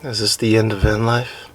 Is this the end of van life?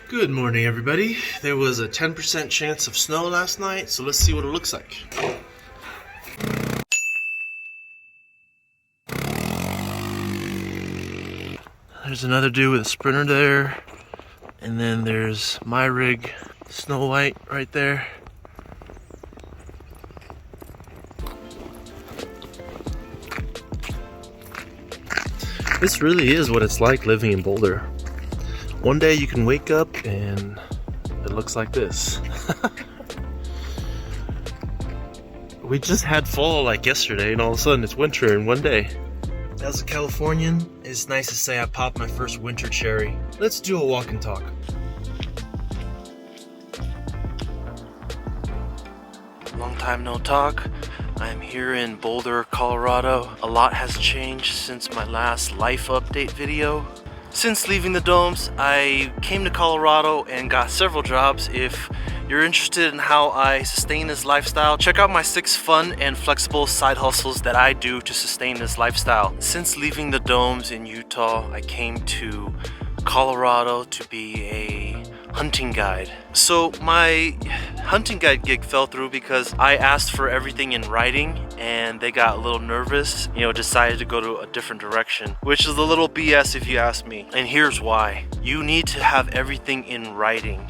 Good morning, everybody. There was a 10% chance of snow last night, so let's see what it looks like. There's another dude with a Sprinter there, and then there's my rig, Snow White, right there. This really is what it's like living in Boulder. One day you can wake up and it looks like this. We just had fall like yesterday, and all of a sudden it's winter in one day. As a Californian, it's nice to say I popped my first winter cherry. Let's do a walk and talk. Long time no talk. I'm here in Boulder, Colorado. A lot has changed since my last life update video. Since leaving the domes, I came to Colorado and got several jobs. If you're interested in how I sustain this lifestyle, check out my 6 fun and flexible side hustles that I do to sustain this lifestyle. Since leaving the domes in Utah, I came to Colorado to be a hunting guide. So my hunting guide gig fell through because I asked for everything in writing and they got a little nervous, decided to go to a different direction, which is a little BS if you ask me. And here's why. You need to have everything in writing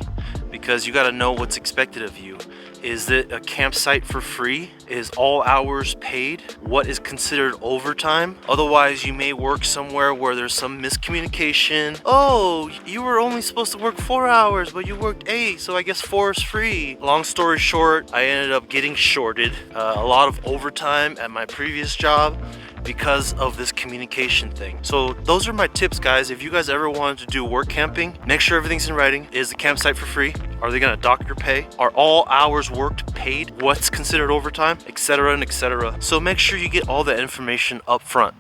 because you got to know what's expected of you. Is it a campsite for free? Is all hours paid? What is considered overtime? Otherwise, you may work somewhere where there's some miscommunication. Oh, you were only supposed to work 4 hours, but you worked 8, so I guess 4 is free. Long story short, I ended up getting shorted a lot of overtime at my previous job because of this communication thing. So those are my tips, guys. If you guys ever wanted to do work camping, make sure everything's in writing. Is the campsite for free? Are they gonna dock your pay? Are all hours worked paid? What's considered overtime? Etc. and etc. So make sure you get all the information up front.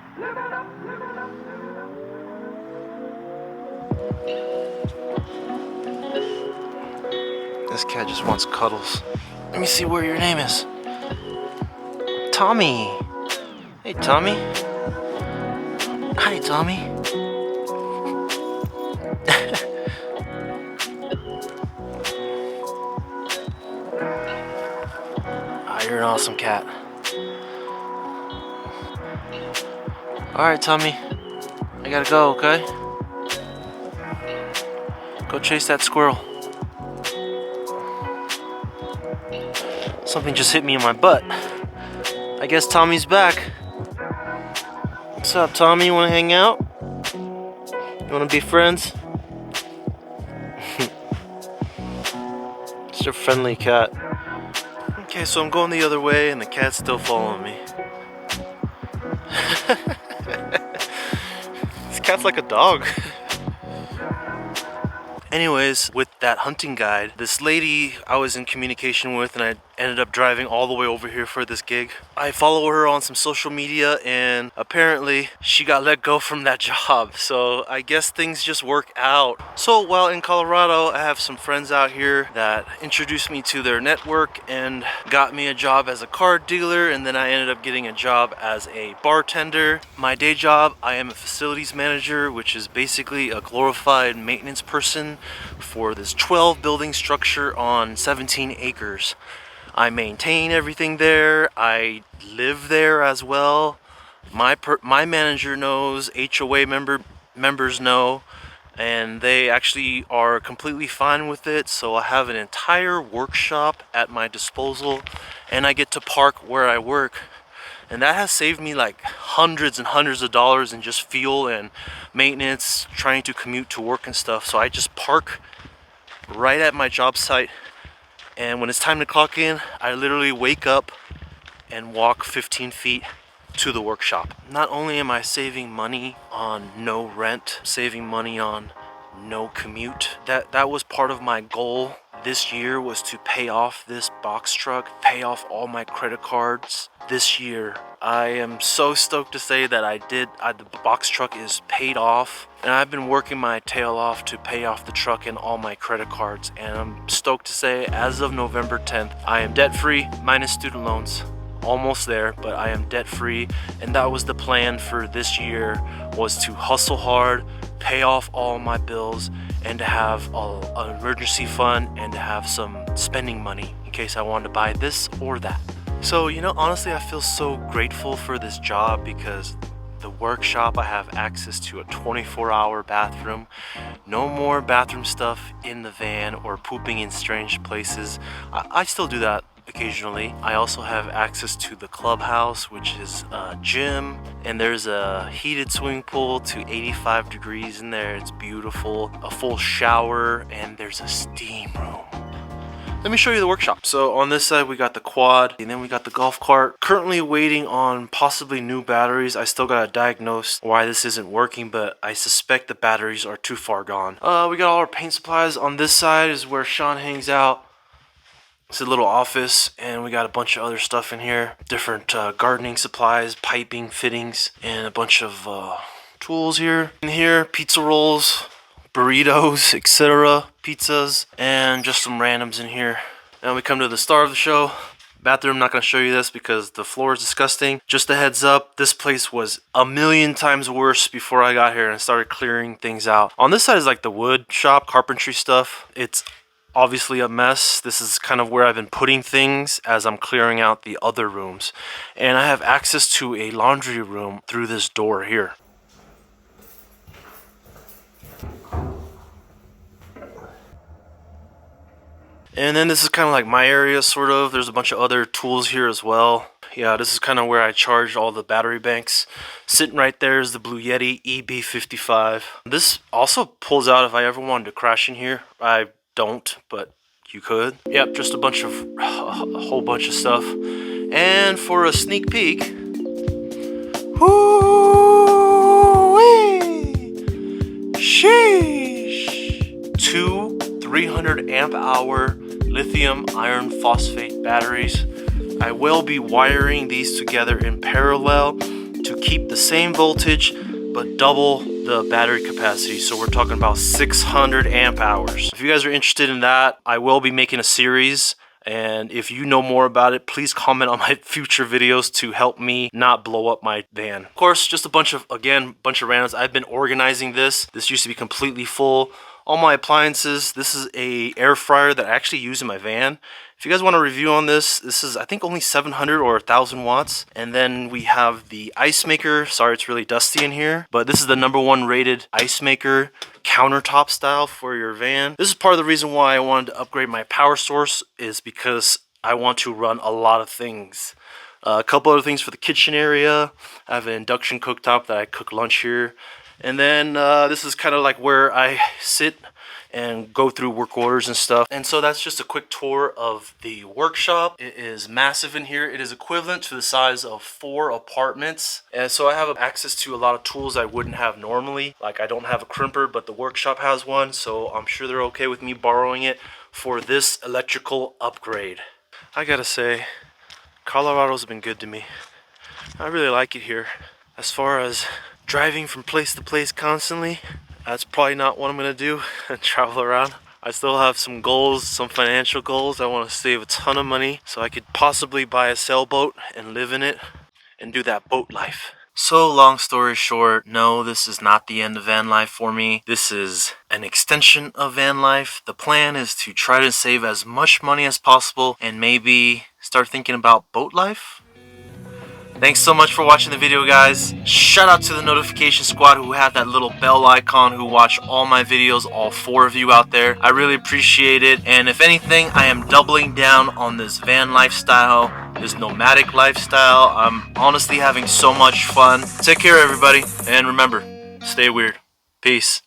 This cat just wants cuddles. Let me see where your name is. Tommy. Hey, Tommy. Hi, Tommy. You're an awesome cat. Alright, Tommy. I gotta go, okay? Go chase that squirrel. Something just hit me in my butt. I guess Tommy's back. What's up, Tommy? You wanna hang out? You wanna be friends? It's a friendly cat. Okay, so I'm going the other way and the cat's still following me. This cat's like a dog. Anyways, with that hunting guide, this lady I was in communication with, and I ended up driving all the way over here for this gig. I follow her on some social media, and apparently she got let go from that job. So I guess things just work out. So while in Colorado, I have some friends out here that introduced me to their network and got me a job as a car dealer, and then I ended up getting a job as a bartender. My day job, I am a facilities manager, which is basically a glorified maintenance person construction for this 12 building structure on 17 acres. I maintain everything there. I live there as well. My manager knows, HOA members know, and they actually are completely fine with it. So I have an entire workshop at my disposal, and I get to park where I work. And that has saved me like hundreds and hundreds of dollars in just fuel and maintenance, trying to commute to work and stuff. So I just park right at my job site, and when it's time to clock in, I literally wake up and walk 15 feet to the workshop. Not only am I saving money on no rent, saving money on no commute, that was part of my goal this year, was to pay off this box truck, pay off all my credit cards this year. I am so stoked to say that the box truck is paid off, and I've been working my tail off to pay off the truck and all my credit cards, and I'm stoked to say as of November 10th, I am debt free minus student loans. Almost there, but I am debt free, and that was the plan for this year, was to hustle hard, pay off all my bills, and to have an emergency fund, and to have some spending money in case I wanted to buy this or that. So, you know, honestly, I feel so grateful for this job, because the workshop, I have access to a 24-hour bathroom. No more bathroom stuff in the van or pooping in strange places. I still do that occasionally. I also have access to the clubhouse, which is a gym, and there's a heated swimming pool to 85 degrees in there. It's beautiful. A full shower, and there's a steam room. Let me show you the workshop. So on this side we got the quad, and then we got the golf cart. Currently waiting on possibly new batteries. I still gotta diagnose why this isn't working, but I suspect the batteries are too far gone. We got all our paint supplies. On this side is where Sean hangs out. It's a little office, and we got a bunch of other stuff in here. Different gardening supplies, piping, fittings, and a bunch of tools here. In here, pizza rolls, burritos, etc., pizzas, and just some randoms in here. Now we come to the star of the show. Bathroom, I'm not going to show you this because the floor is disgusting. Just a heads up, this place was a million times worse before I got here and I started clearing things out. On this side is like the wood shop, carpentry stuff. It's obviously a mess. This is kind of where I've been putting things as I'm clearing out the other rooms. And I have access to a laundry room through this door here. And then this is kind of like my area, sort of. There's a bunch of other tools here as well. Yeah, this is kind of where I charge all the battery banks. Sitting right there is the Blue Yeti EB55. This also pulls out if I ever wanted to crash in here. I don't, but you could. Yep, just a whole bunch of stuff. And for a sneak peek, sheesh, 2 300 amp hour lithium iron phosphate batteries. I will be wiring these together in parallel to keep the same voltage but double the battery capacity. So we're talking about 600 amp hours. If you guys are interested in that, I will be making a series, and if you know more about it, please comment on my future videos to help me not blow up my van. Of course, just a bunch of randoms. I've been organizing this. This used to be completely full. All my appliances. This is a air fryer that I actually use in my van. If you guys want a review on this, this is I think only 700 or 1,000 watts. And then we have the ice maker. Sorry, it's really dusty in here, but this is the #1 rated ice maker, countertop style for your van. This is part of the reason why I wanted to upgrade my power source, is because I want to run a lot of things. A couple other things for the kitchen area. I have an induction cooktop that I cook lunch here. And then this is kind of like where I sit and go through work orders and stuff. And so that's just a quick tour of the workshop. It is massive in here. It is equivalent to the size of 4 apartments. And so I have access to a lot of tools I wouldn't have normally. Like, I don't have a crimper, but the workshop has one. So I'm sure they're okay with me borrowing it for this electrical upgrade. I gotta say, Colorado's been good to me. I really like it here. As far as driving from place to place constantly, that's probably not what I'm gonna do and travel around. I still have some goals, some financial goals. I want to save a ton of money so I could possibly buy a sailboat and live in it and do that boat life. So long story short, no, this is not the end of van life for me. This is an extension of van life. The plan is to try to save as much money as possible and maybe start thinking about boat life. Thanks so much for watching the video, guys. Shout out to the notification squad who had that little bell icon, who watch all my videos, all 4 of you out there. I really appreciate it. And if anything, I am doubling down on this van lifestyle, this nomadic lifestyle. I'm honestly having so much fun. Take care, everybody. And remember, stay weird. Peace.